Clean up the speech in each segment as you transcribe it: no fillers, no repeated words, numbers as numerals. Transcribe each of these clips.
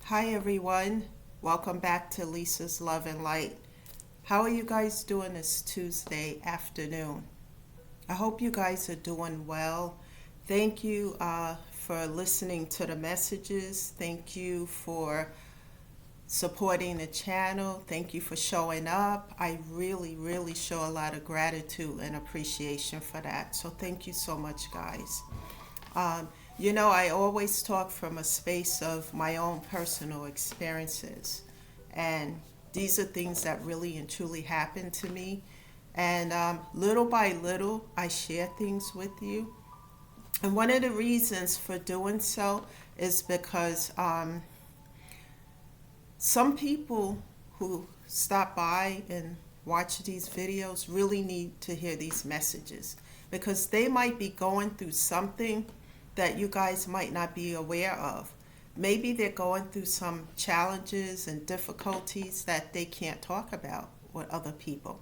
Hi everyone, welcome back to Lisa's Love and Light. How are you guys doing this Tuesday afternoon? I hope you guys are doing well. Thank you for listening to the messages. Thank you for supporting the channel. Thank you for showing up. I really show a lot of gratitude and appreciation for that. So thank you so much, guys. Um, I always talk from a space of my own personal experiences. And these are things that really and truly happened to me. And little by little, I share things with you. And one of the reasons for doing so is because some people who stop by and watch these videos really need to hear these messages because they might be going through something that you guys might not be aware of. Maybe they're going through some challenges and difficulties that they can't talk about with other people,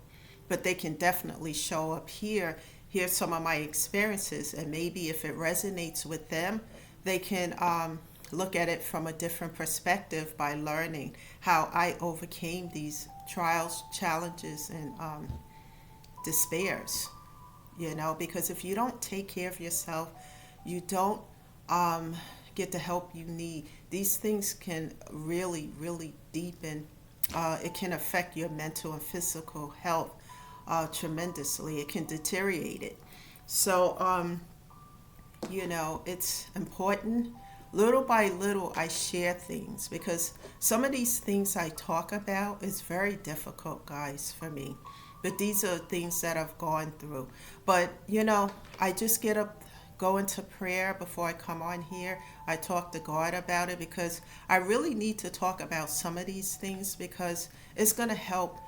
but they can definitely show up here, hear some of my experiences, and maybe if it resonates with them, they can look at it from a different perspective by learning how I overcame these trials, challenges, and despairs. Because if you don't take care of yourself, you don't um, get the help you need. These things can really deepen. It can affect your mental and physical health tremendously. It can deteriorate it. So, it's important. Little by little, I share things because some of these things I talk about is very difficult, guys, for me. But these are things that I've gone through. But, I just get up, go into prayer before I come on here. I talk to God about it because I really need to talk about some of these things because it's going to help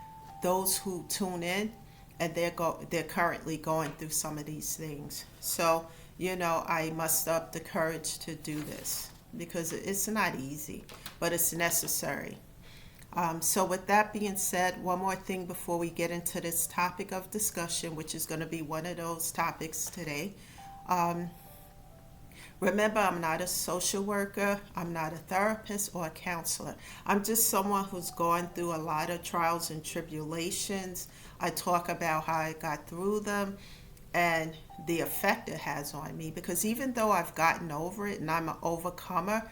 those who tune in and they're currently going through some of these things. So, I muster up the courage to do this because it's not easy, but it's necessary. So, with that being said, one more thing before we get into this topic of discussion, which is going to be one of those topics today. Um, Remember, I'm not a social worker, I'm not a therapist or a counselor. I'm just someone who's gone through a lot of trials and tribulations. I talk about how I got through them and the effect it has on me because even though I've gotten over it and I'm an overcomer,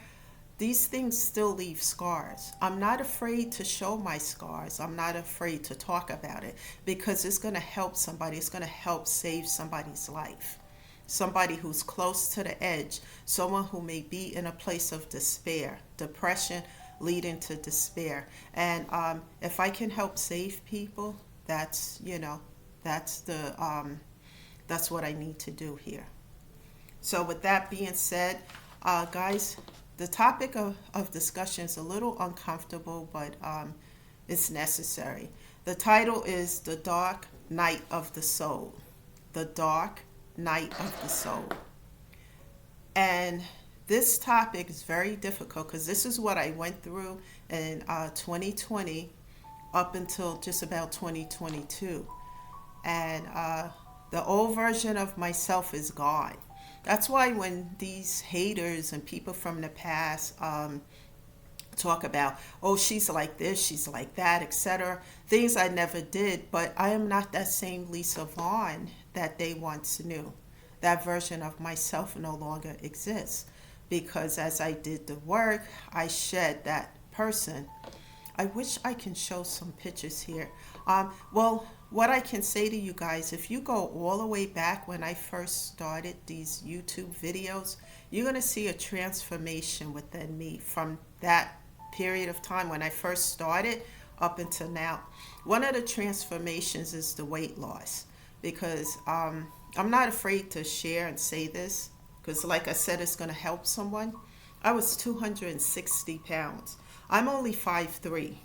these things still leave scars. I'm not afraid to show my scars. I'm not afraid to talk about it because it's going to help somebody. It's going to help save somebody's life. Somebody who's close to the edge, someone who may be in a place of despair, depression leading to despair. And if I can help save people, that's that's what I need to do here. So, with that being said, guys, the topic of discussion is a little uncomfortable, but it's necessary. The title is The Dark Night of the Soul. The Dark Night of the Soul. And this topic is very difficult because this is what I went through in 2020 up until just about 2022. And the old version of myself is gone. That's why when these haters and people from the past talk about, oh, she's like this, she's like that, etc., things I never did, but I am not that same Lisa Vaughn that they once knew. That version of myself no longer exists because as I did the work, I shed that person. I wish I can show some pictures here. Well, what I can say to you guys, if you go all the way back when I first started these YouTube videos, you're going to see a transformation within me from that period of time when I first started up until now. One of the transformations is the weight loss because I'm not afraid to share and say this because, like I said, it's going to help someone. I was 260 pounds. I'm only 5'3".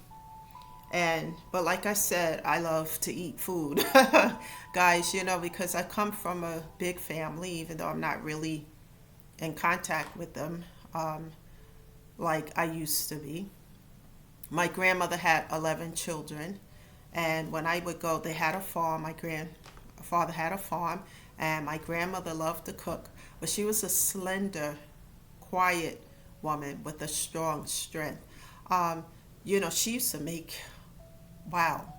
But like I said, I love to eat food. Guys, because I come from a big family, even though I'm not really in contact with them like I used to be. My grandmother had 11 children, and when I would go, they had a farm. My grandfather had a farm, and my grandmother loved to cook, but she was a slender, quiet woman with a strong strength. Um, she used to make, wow,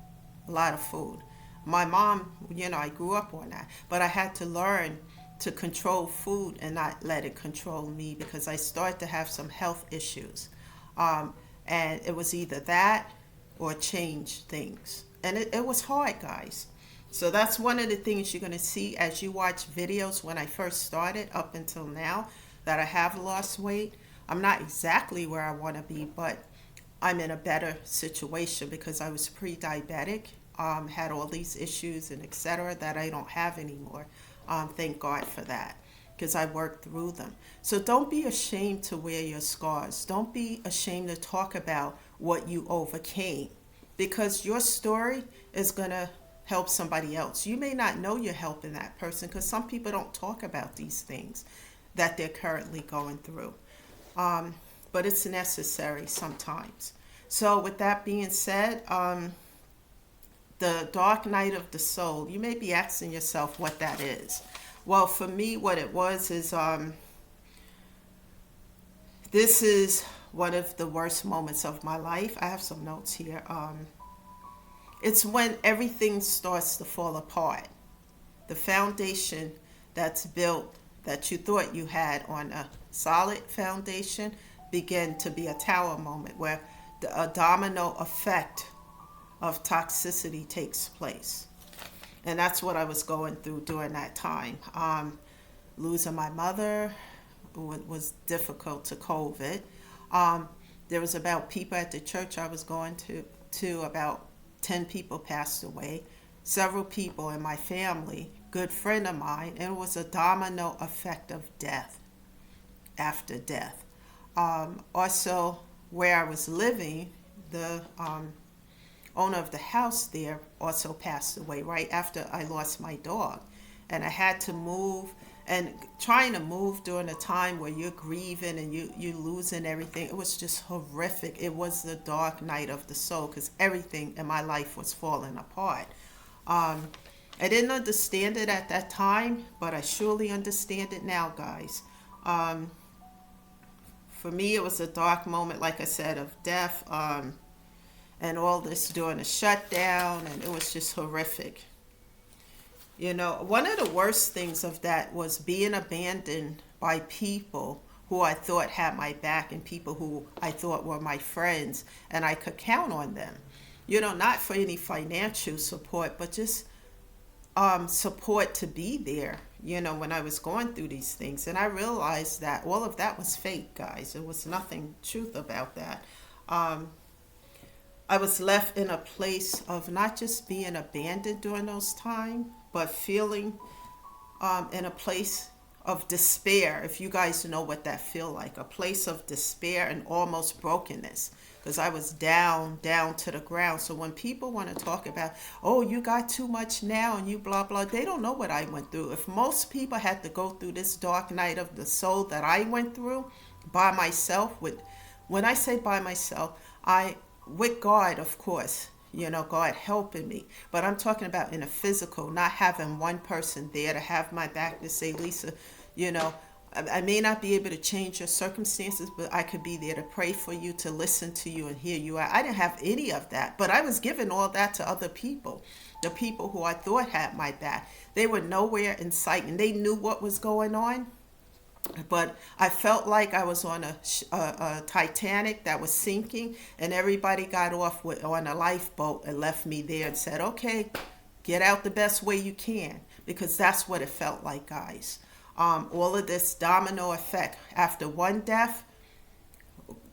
a lot of food. My mom, I grew up on that, but I had to learn to control food and not let it control me because I started to have some health issues. Um, and it was either that or change things. And it was hard, guys. So that's one of the things you're going to see as you watch videos when I first started up until now that I have lost weight. I'm not exactly where I want to be, but I'm in a better situation because I was pre-diabetic, had all these issues and etc. that I don't have anymore. Thank God for that because I worked through them. So don't be ashamed to wear your scars. Don't be ashamed to talk about what you overcame because your story is going to help somebody else. You may not know you're helping that person because some people don't talk about these things that they're currently going through. Um, but it's necessary sometimes. So, with that being said, the dark night of the soul, you may be asking yourself what that is. Well, for me, what it was is this is one of the worst moments of my life. I have some notes here. It's when everything starts to fall apart. The foundation that's built that you thought you had on a solid foundation began to be a tower moment where a domino effect of toxicity takes place. And that's what I was going through during that time. Losing my mother was difficult to COVID. There was about people at the church I was going to about 10 people passed away. Several people in my family, good friend of mine, and it was a domino effect of death after death. Also, where I was living, the owner of the house there also passed away right after I lost my dog. And I had to move, and trying to move during a time where you're grieving and you losing everything, it was just horrific. It was the dark night of the soul because everything in my life was falling apart. Um, I didn't understand it at that time, but I surely understand it now, guys. Um, for me, it was a dark moment, like I said, of death. And all this during a shutdown, and it was just horrific. One of the worst things of that was being abandoned by people who I thought had my back and people who I thought were my friends, and I could count on them. Not for any financial support, but just support to be there, when I was going through these things. And I realized that all of that was fake, guys. There was nothing truth about that. I was left in a place of not just being abandoned during those times, but feeling in a place of despair, if you guys know what that feel like, a place of despair and almost brokenness, because I was down to the ground. So when people want to talk about, oh, you got too much now and you blah, blah, they don't know what I went through. If most people had to go through this dark night of the soul that I went through by myself, when I say by myself, with God, of course, God helping me. But I'm talking about in a physical, not having one person there to have my back to say, Lisa, I may not be able to change your circumstances, but I could be there to pray for you, to listen to you and hear you out. I didn't have any of that, but I was giving all that to other people, the people who I thought had my back. They were nowhere in sight, and they knew what was going on. But I felt like I was on a Titanic that was sinking, and everybody got off on a lifeboat and left me there and said, okay, get out the best way you can, because that's what it felt like, guys. All of this domino effect. After one death,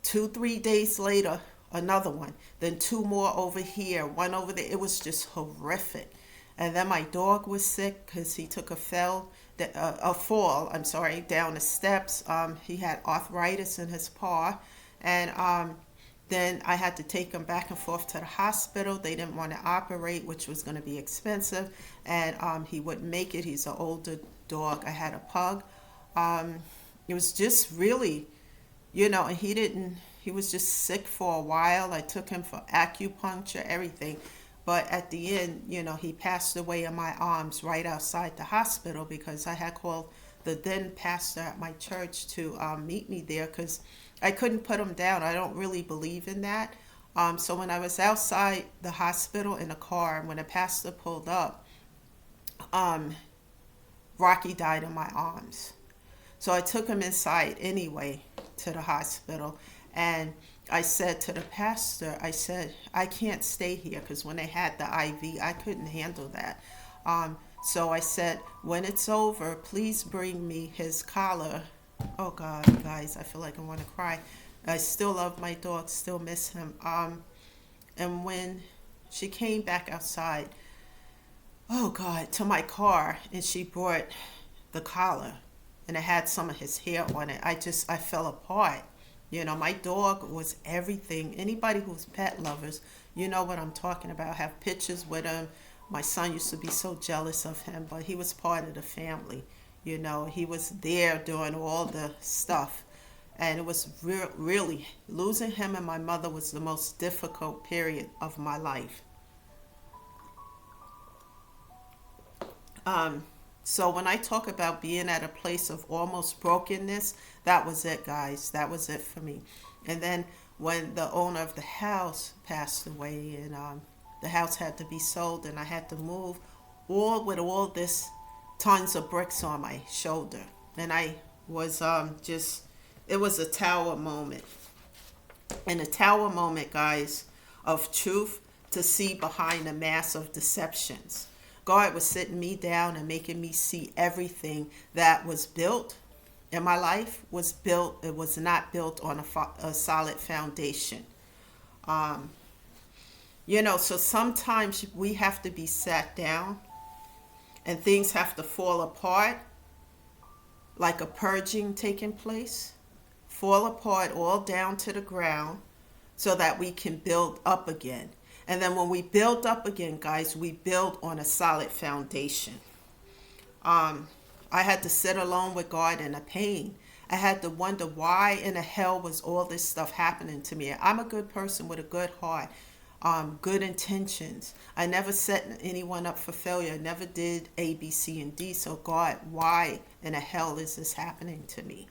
2-3 days later, another one, then 2 more over here, 1 over there. It was just horrific. And then my dog was sick because he took a fall, down the steps. He had arthritis in his paw, and then I had to take him back and forth to the hospital. They didn't want to operate, which was going to be expensive, and he wouldn't make it. He's an older dog. I had a pug. It was just really, and he was just sick for a while. I took him for acupuncture, everything. But at the end, he passed away in my arms right outside the hospital because I had called the then pastor at my church to meet me there because I couldn't put him down. I don't really believe in that. So when I was outside the hospital in a car, when the pastor pulled up, um, Rocky died in my arms. So I took him inside anyway to the hospital. And I said to the pastor, I said, I can't stay here because when they had the IV, I couldn't handle that. So I said, when it's over, please bring me his collar. Oh God, guys, I feel like I want to cry. I still love my dog, still miss him. And when she came back outside, oh God, to my car, and she brought the collar, and it had some of his hair on it. I fell apart. You know, my dog was everything. Anybody who's pet lovers, you know what I'm talking about. I have pictures with him. My son used to be so jealous of him, but he was part of the family. You know, he was there doing all the stuff. And it was really, losing him and my mother was the most difficult period of my life. So when I talk about being at a place of almost brokenness, that was it, guys. That was it for me. And then when the owner of the house passed away, and the house had to be sold, and I had to move, all with all this tons of bricks on my shoulder, and I was just, it was a tower moment, and a tower moment, guys, of truth to see behind a mass of deceptions. God was sitting me down and making me see everything that was built in my life was built. It was not built on a solid foundation. Um, so sometimes we have to be sat down and things have to fall apart, like a purging taking place, fall apart all down to the ground so that we can build up again. And then when we build up again, guys, we build on a solid foundation. I had to sit alone with God in the pain. I had to wonder why in the hell was all this stuff happening to me. I'm a good person with a good heart, good intentions. I never set anyone up for failure. I never did A, B, C, and D. So God, why in the hell is this happening to me?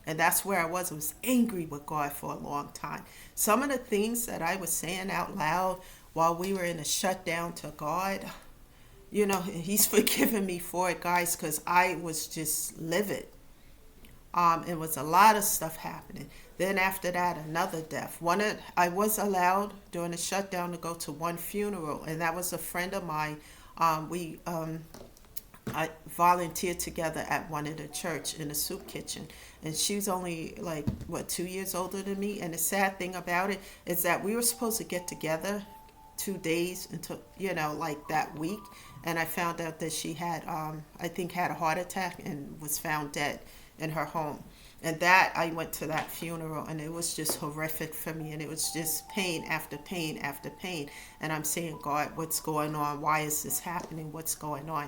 And that's where I was angry with God for a long time. Some of the things that I was saying out loud while we were in a shutdown to God, he's forgiven me for it, guys, because I was just livid. It was a lot of stuff happening. Then after that, another death. I was allowed during the shutdown to go to one funeral, and that was a friend of mine. I volunteered together at one of the church in the soup kitchen, and she's only 2 years older than me. And the sad thing about it is that we were supposed to get together 2 days until that week, and I found out that she had had a heart attack and was found dead in her home. And that I went to that funeral, and it was just horrific for me, and it was just pain after pain after pain. And I'm saying, God, what's going on? Why is this happening? What's going on?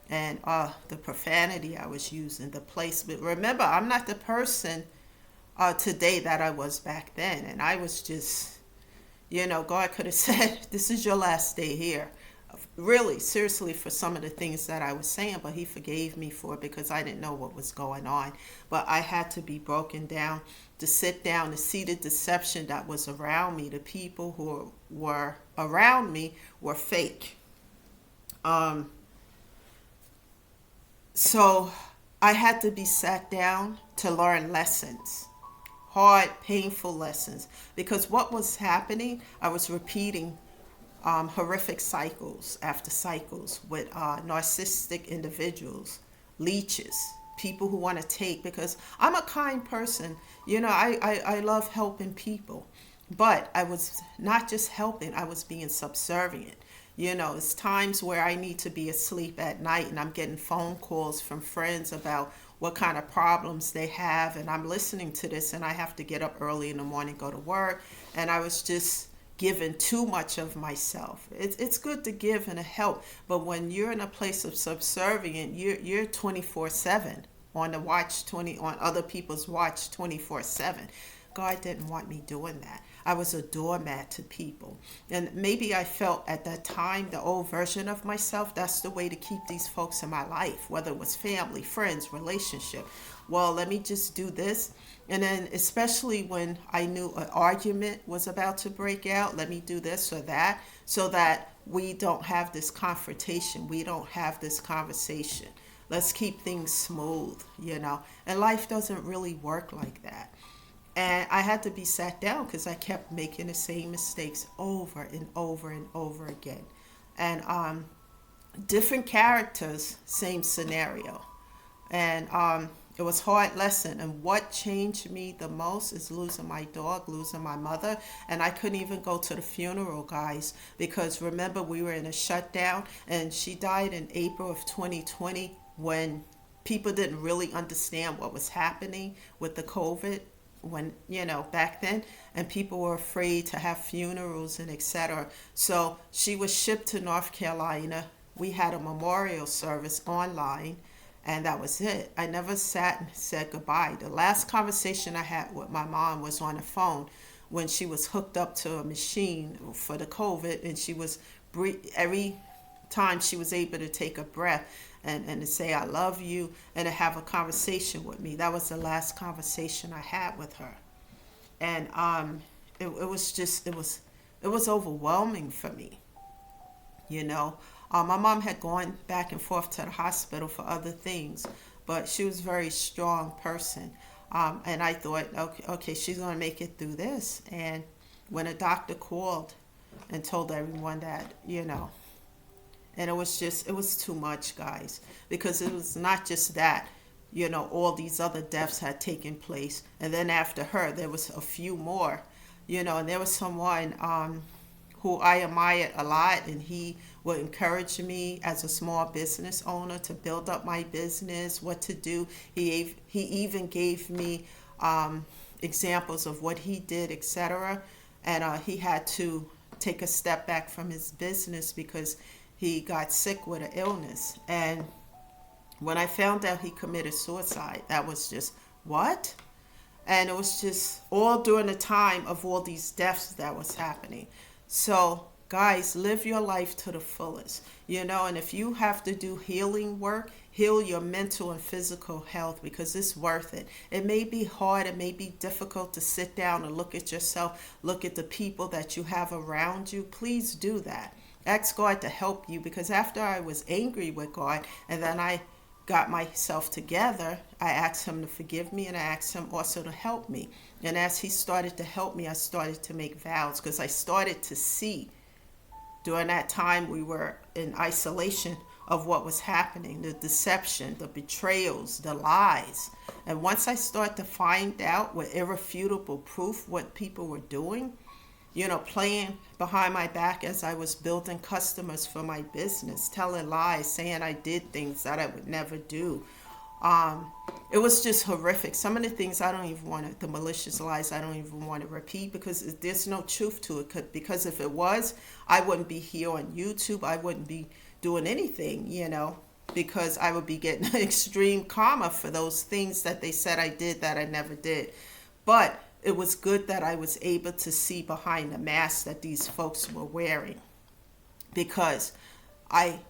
And the profanity I was using, the placement. Remember, I'm not the person today that I was back then, and I was just, God could have said, this is your last day here. Really, seriously, for some of the things that I was saying, but he forgave me for it because I didn't know what was going on. But I had to be broken down to sit down to see the deception that was around me. The people who were around me were fake. So I had to be sat down to learn lessons. Hard, painful lessons. Because what was happening, I was repeating horrific cycles after cycles with narcissistic individuals, leeches, people who want to take, because I'm a kind person. I love helping people. But I was not just helping, I was being subservient. It's times where I need to be asleep at night and I'm getting phone calls from friends about what kind of problems they have, and I'm listening to this, and I have to get up early in the morning, go to work, and I was just giving too much of myself. It's good to give and to help, but when you're in a place of subservient, you're 24/7 on the watch, on other people's watch 24/7. God didn't want me doing that. I was a doormat to people. And maybe I felt at that time, the old version of myself, that's the way to keep these folks in my life, whether it was family, friends, relationship. Well, let me just do this. And then, especially when I knew an argument was about to break out, let me do this or that, so that we don't have this confrontation. We don't have this conversation. Let's keep things smooth, you know. And life doesn't really work like that. And I had to be sat down because I kept making the same mistakes over and over and over again. And different characters, same scenario. And it was hard lesson. And what changed me the most is losing my dog, losing my mother. And I couldn't even go to the funeral, guys, because remember, we were in a shutdown, and she died in April of 2020, when people didn't really understand what was happening with the COVID, when, you know, back then, and people were afraid to have funerals and etc. So she was shipped to North Carolina. We had a memorial service online, and that was it. I never sat and said goodbye. The last conversation I had with my mom was on the phone, when she was hooked up to a machine for the COVID, and she was every time she was able to take a breath and to say I love you and to have a conversation with me. That was the last conversation I had with her. And it was just, it was overwhelming for me, you know. My mom had gone back and forth to the hospital for other things, but she was a very strong person. And I thought, okay, she's going to make it through this. And when a doctor called and told everyone that, you know, and it was too much, guys, because it was not just that, you know, all these other deaths had taken place. And then after her, there was a few more, you know, and there was someone who I admired a lot, and he would encourage me as a small business owner to build up my business, what to do. He even gave me examples of what he did, etc. And he had to take a step back from his business because he got sick with an illness. And when I found out he committed suicide, that was just, what? And it was just all during the time of all these deaths that was happening. So, guys, live your life to the fullest, you know, and if you have to do healing work, heal your mental and physical health, because it's worth it. It may be hard, it may be difficult to sit down and look at yourself, look at the people that you have around you. Please do that. Ask God to help you, because after I was angry with God and then I got myself together, I asked him to forgive me, and I asked him also to help me. And as he started to help me, I started to make vows, because I started to see during that time we were in isolation of what was happening, the deception, the betrayals, the lies. And once I started to find out with irrefutable proof what people were doing, you know, playing behind my back as I was building customers for my business, telling lies, saying I did things that I would never do. It was just horrific. Some of the things I don't even want to, the malicious lies, I don't even want to repeat, because there's no truth to it. Because if it was, I wouldn't be here on YouTube. I wouldn't be doing anything, you know, because I would be getting extreme karma for those things that they said I did that I never did. But it was good that I was able to see behind the mask that these folks were wearing, because I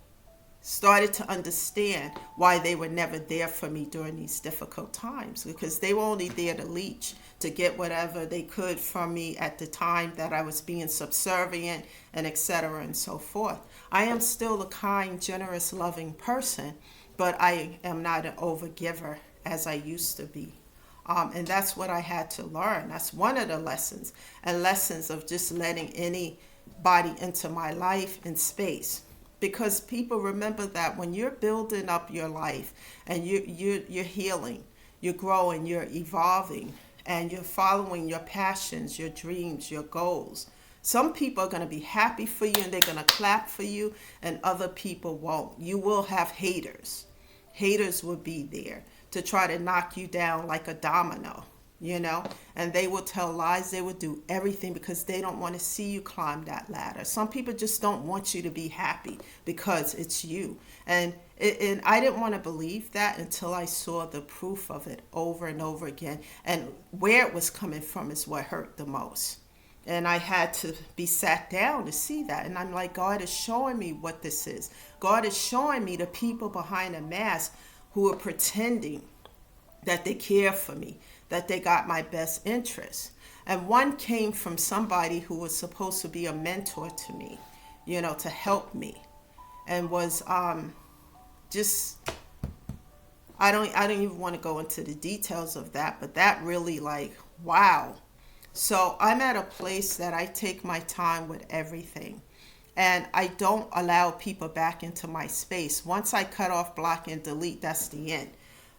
started to understand why they were never there for me during these difficult times, because they were only there to leech, to get whatever they could from me at the time that I was being subservient, and etc. and so forth. I am still a kind, generous, loving person, but I am not an overgiver as I used to be. And that's what I had to learn. That's one of the lessons, and lessons of just letting anybody into my life and space. Because people, remember that when you're building up your life and you're healing, you're growing, you're evolving, and you're following your passions, your dreams, your goals, some people are going to be happy for you and they're going to clap for you, and other people won't. You will have haters. Haters will be there to try to knock you down like a domino, you know, and they will tell lies. They will do everything because they don't want to see you climb that ladder. Some people just don't want you to be happy because it's you. And And I didn't want to believe that until I saw the proof of it over and over again. And where it was coming from is what hurt the most. And I had to be sat down to see that. And I'm like, God is showing me what this is. God is showing me the people behind the mask who are pretending that they care for me, that they got my best interest. And one came from somebody who was supposed to be a mentor to me, to help me, and was just I don't even want to go into the details of that, but that really, like, wow. So I'm at a place that I take my time with everything. And I don't allow people back into my space. Once I cut off, block, and delete, that's the end.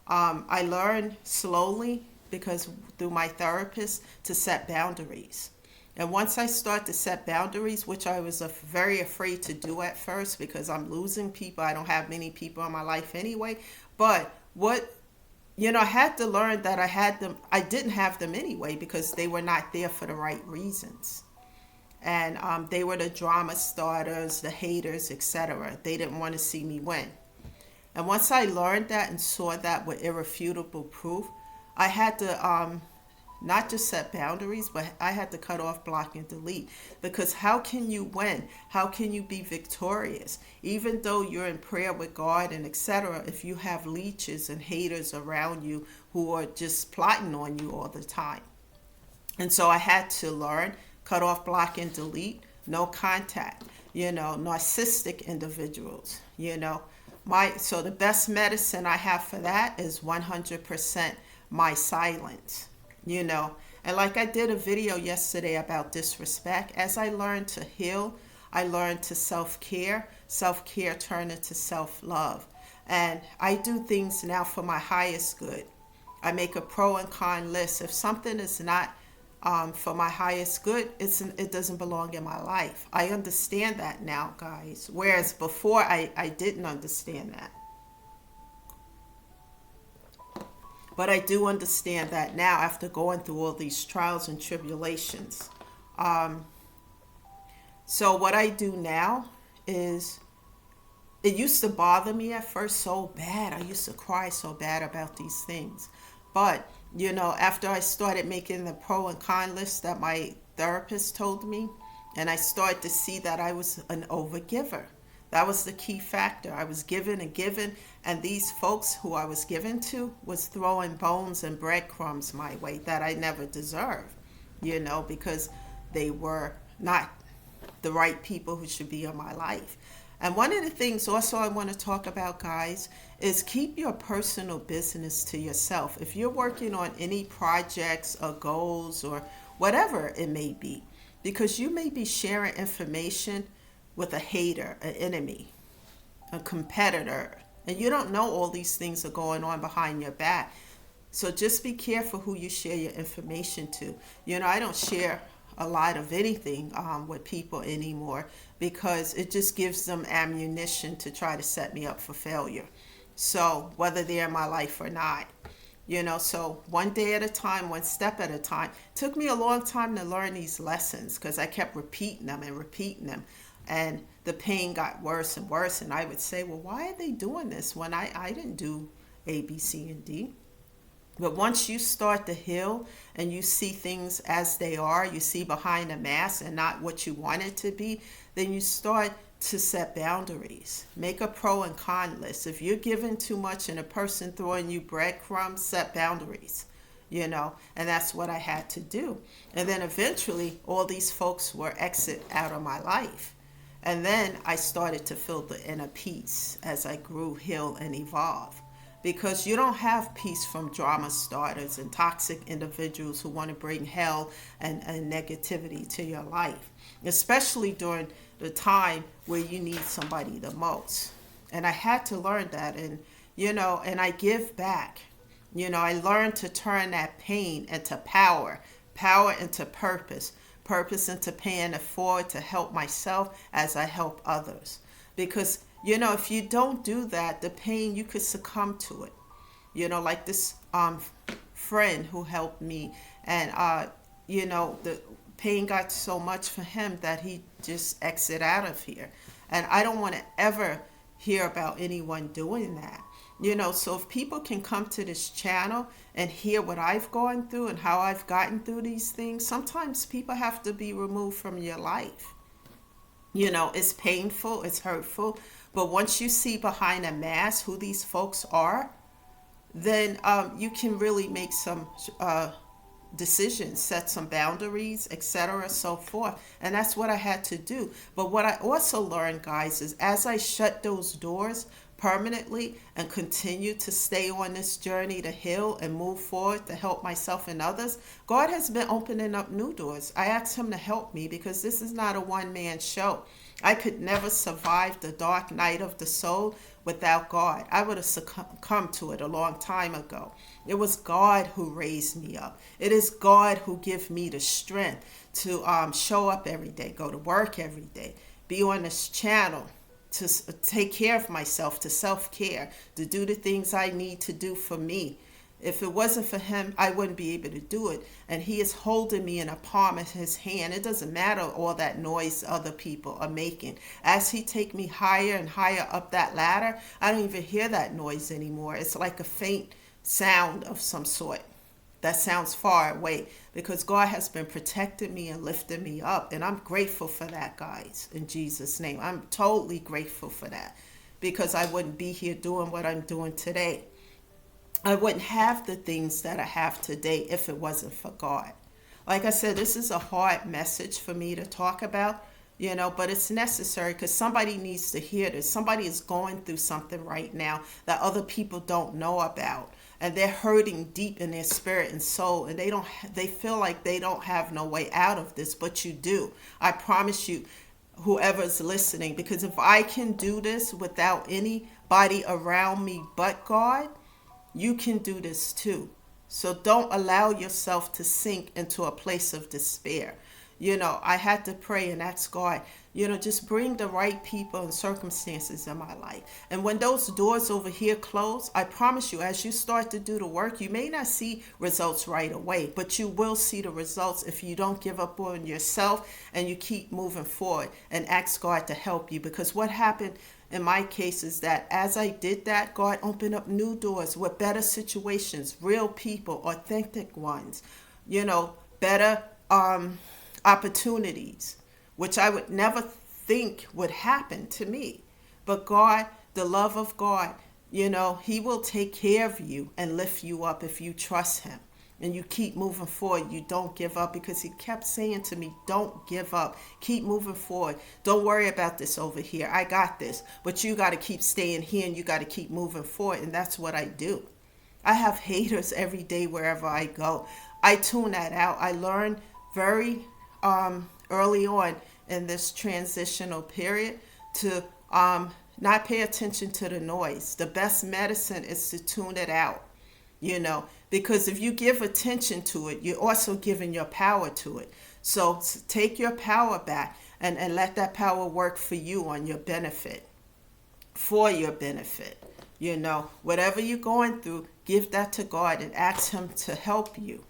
I learned slowly, because through my therapist, to set boundaries. And once I start to set boundaries, which I was very afraid to do at first because I'm losing people. I don't have many people in my life anyway. But I had to learn that I didn't have them anyway because they were not there for the right reasons. And they were the drama starters, the haters, etc. They didn't want to see me win. And once I learned that and saw that with irrefutable proof, I had to not just set boundaries, but I had to cut off, block, and delete. Because how can you win? How can you be victorious? Even though you're in prayer with God and etc., if you have leeches and haters around you who are just plotting on you all the time. And so I had to learn, cut off, block, and delete, no contact, narcissistic individuals, So the best medicine I have for that is 100% my silence. And like I did a video yesterday about disrespect. As I learned to heal, I learned to self-care turned into self-love. And I do things now for my highest good. I make a pro and con list. If something is not for my highest good, it doesn't belong in my life. I understand that now, guys, whereas before I didn't understand that. But I do understand that now after going through all these trials and tribulations. So what I do now is, it used to bother me at first so bad. I used to cry so bad about these things. But, after I started making the pro and con list that my therapist told me, and I started to see that I was an overgiver. That was the key factor. I was given and given, and these folks who I was given to was throwing bones and breadcrumbs my way that I never deserved, because they were not the right people who should be in my life. And one of the things also I want to talk about, guys, is keep your personal business to yourself. If you're working on any projects or goals or whatever it may be, because you may be sharing information with a hater, an enemy, a competitor, and you don't know all these things are going on behind your back. So just be careful who you share your information to. I don't share a lot of anything with people anymore because it just gives them ammunition to try to set me up for failure. So whether they're in my life or not. So one day at a time, one step at a time. It took me a long time to learn these lessons because I kept repeating them and repeating them. And the pain got worse and worse. And I would say, well, why are they doing this when I didn't do A, B, C, and D? But once you start to heal and you see things as they are, you see behind the mask and not what you want it to be, then you start to set boundaries. Make a pro and con list. If you're giving too much and a person throwing you breadcrumbs, set boundaries. And that's what I had to do. And then eventually all these folks were exit out of my life. And then I started to feel the inner peace as I grew, heal, and evolve. Because you don't have peace from drama starters and toxic individuals who want to bring hell and negativity to your life, especially during the time where you need somebody the most. And I had to learn that, and I give back. I learned to turn that pain into power into purpose into paying it forward to help myself as I help others. Because if you don't do that, the pain, you could succumb to it. Like this friend who helped me, and the pain got so much for him that he just exited out of here. And I don't want to ever hear about anyone doing that. So if people can come to this channel and hear what I've gone through and how I've gotten through these things, sometimes people have to be removed from your life. It's painful, it's hurtful, but once you see behind a mask who these folks are, then you can really make some decisions, set some boundaries, etc., so forth. And that's what I had to do. But what I also learned, guys, is as I shut those doors permanently and continue to stay on this journey to heal and move forward to help myself and others, God has been opening up new doors. I asked him to help me because this is not a one-man show. I could never survive the dark night of the soul without God. I would have succumbed to it a long time ago. It was God who raised me up. It is God who gives me the strength to show up every day, go to work every day, be on this channel, to take care of myself, to self-care, to do the things I need to do for me. If it wasn't for him, I wouldn't be able to do it. And he is holding me in the palm of his hand. It doesn't matter all that noise other people are making. As he take me higher and higher up that ladder, I don't even hear that noise anymore. It's like a faint sound of some sort that sounds far away, because God has been protecting me and lifting me up. And I'm grateful for that, guys, in Jesus' name. I'm totally grateful for that, because I wouldn't be here doing what I'm doing today. I wouldn't have the things that I have today if it wasn't for God. Like I said, this is a hard message for me to talk about, but it's necessary because somebody needs to hear this. Somebody is going through something right now that other people don't know about. And they're hurting deep in their spirit and soul, and they feel like they don't have no way out of this, but you do. I promise you, whoever's listening, because if I can do this without anybody around me but God, you can do this too. So don't allow yourself to sink into a place of despair. I had to pray and ask God, just bring the right people and circumstances in my life. And when those doors over here close, I promise you, as you start to do the work, you may not see results right away, but you will see the results if you don't give up on yourself and you keep moving forward and ask God to help you. Because what happened in my case is that as I did that, God opened up new doors with better situations, real people, authentic ones, better opportunities, which I would never think would happen to me. But God, the love of God, he will take care of you and lift you up if you trust him. And you keep moving forward. You don't give up, because he kept saying to me, don't give up. Keep moving forward. Don't worry about this over here. I got this. But you got to keep staying here and you got to keep moving forward. And that's what I do. I have haters every day wherever I go. I tune that out. I learned very early on in this transitional period to not pay attention to the noise. The best medicine is to tune it out. Because if you give attention to it, you're also giving your power to it. So take your power back and let that power work for you on your benefit, for your benefit. Whatever you're going through, give that to God and ask him to help you.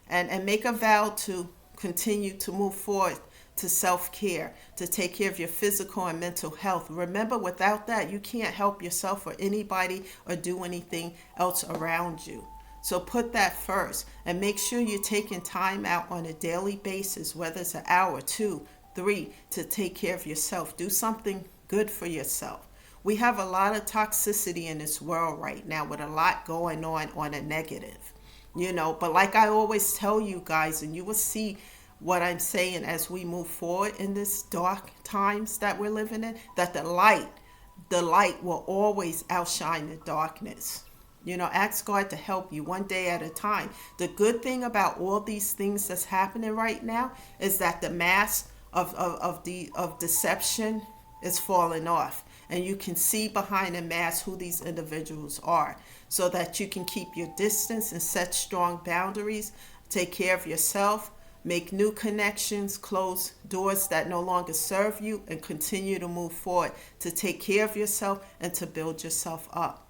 And make a vow to continue to move forward to self-care, to take care of your physical and mental health. Remember, without that, you can't help yourself or anybody or do anything else around you. So put that first and make sure you're taking time out on a daily basis, whether it's an hour, 2, 3, to take care of yourself. Do something good for yourself. We have a lot of toxicity in this world right now with a lot going on a negative, but like I always tell you guys, and you will see what I'm saying as we move forward in this dark times that we're living in, that the light will always outshine the darkness. Ask God to help you one day at a time. The good thing about all these things that's happening right now is that the mask of deception is falling off, and you can see behind the mask who these individuals are, so that you can keep your distance and set strong boundaries, take care of yourself, make new connections, close doors that no longer serve you, and continue to move forward to take care of yourself and to build yourself up.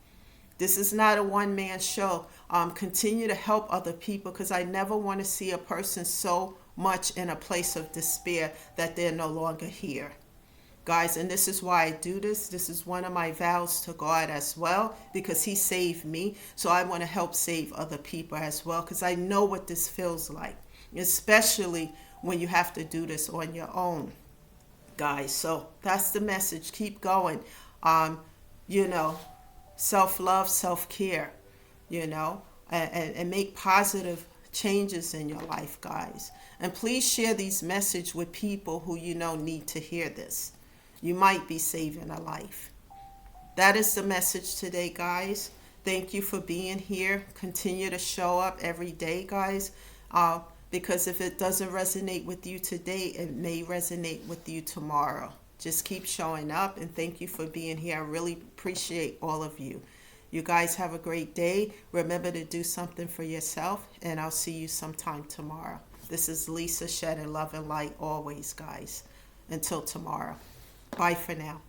This is not a one-man show. Continue to help other people, because I never want to see a person so much in a place of despair that they're no longer here. guys, and this is why I do this. This is one of my vows to God as well, because he saved me. So I want to help save other people as well, because I know what this feels like, especially when you have to do this on your own, guys. So that's the message. Keep going. Um, you know, self-love, self-care, and make positive changes in your life, guys. And please share these messages with people who need to hear this. You might be saving a life. That is the message today, guys. Thank you for being here. Continue to show up every day, guys, because if it doesn't resonate with you today, it may resonate with you tomorrow. Just keep showing up, and thank you for being here. I really appreciate all of you. You guys have a great day. Remember to do something for yourself, and I'll see you sometime tomorrow. This is Lisa, shedding love and light always, guys. Until tomorrow. Bye for now.